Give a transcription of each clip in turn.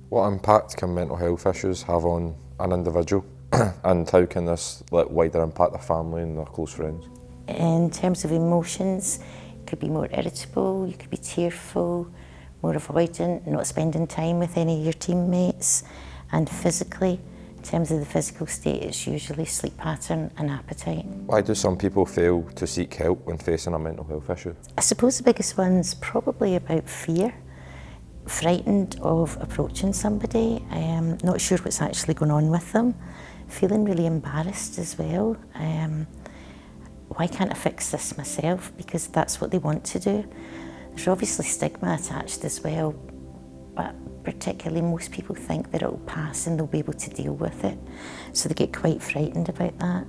What impact can mental health issues have on an individual and how can this wider impact their family and their close friends? In terms of emotions, you could be more irritable, you could be tearful, more avoidant, not spending time with any of your teammates. And physically, in terms of the physical state, it's usually sleep pattern and appetite. Why do some people fail to seek help when facing a mental health issue? I suppose the biggest one's probably about fear. Frightened of approaching somebody, not sure what's actually going on with them, feeling really embarrassed as well. Why can't I fix this myself? Because that's what they want to do. There's obviously stigma attached as well, but particularly most people think that it'll pass and they'll be able to deal with it. So they get quite frightened about that.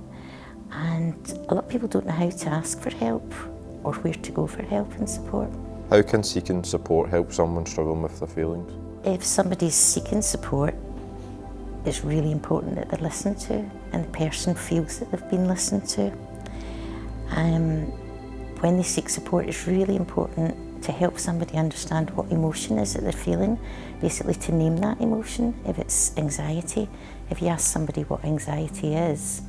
And a lot of people don't know how to ask for help or where to go for help and support. How can seeking support help someone struggling with their feelings? If somebody's seeking support, it's really important that they're listened to and the person feels that they've been listened to. When they seek support, it's really important to help somebody understand what emotion is that they're feeling, basically to name that emotion. If it's anxiety, if you ask somebody what anxiety is,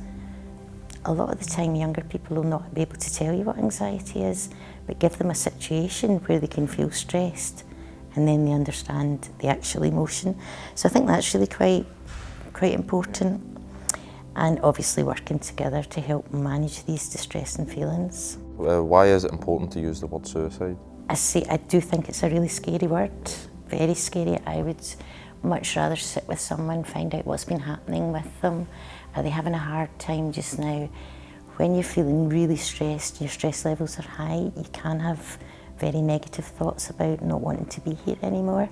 a lot of the time younger people will not be able to tell you what anxiety is, but give them a situation where they can feel stressed and then they understand the actual emotion. So I think that's really quite important. And obviously working together to help manage these distressing feelings. Why is it important to use the word suicide? I do think it's a really scary word, very scary. I would much rather sit with someone, find out what's been happening with them. Are they having a hard time just now? When you're feeling really stressed, your stress levels are high, you can have very negative thoughts about not wanting to be here anymore.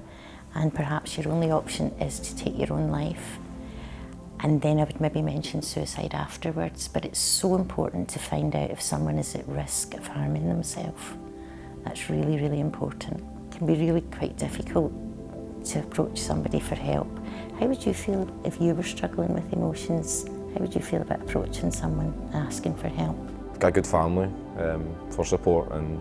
And perhaps your only option is to take your own life. And then I would maybe mention suicide afterwards, but it's so important to find out if someone is at risk of harming themselves. That's really, really important. It can be really quite difficult to approach somebody for help. How would you feel if you were struggling with emotions? How would you feel about approaching someone and asking for help? I've got a good family for support, and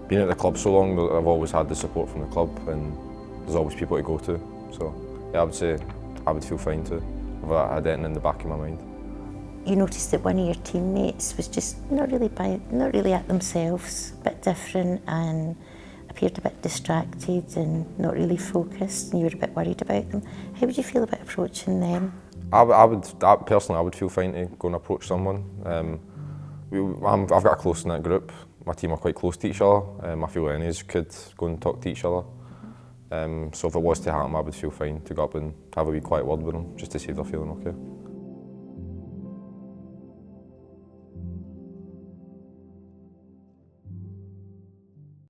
being at the club so long, I've always had the support from the club and there's always people to go to. So yeah, I would say I would feel fine too. If I had anything in the back of my mind. You noticed that one of your teammates was just not really at themselves, a bit different and appeared a bit distracted and not really focused, and you were a bit worried about them. How would you feel about approaching them? Personally, I would feel fine to go and approach someone. I've got a close-knit group. My team are quite close to each other. I feel any of us could go and talk to each other. So if it was to happen, I would feel fine to go up and have a wee quiet word with them, just to see if they're feeling okay.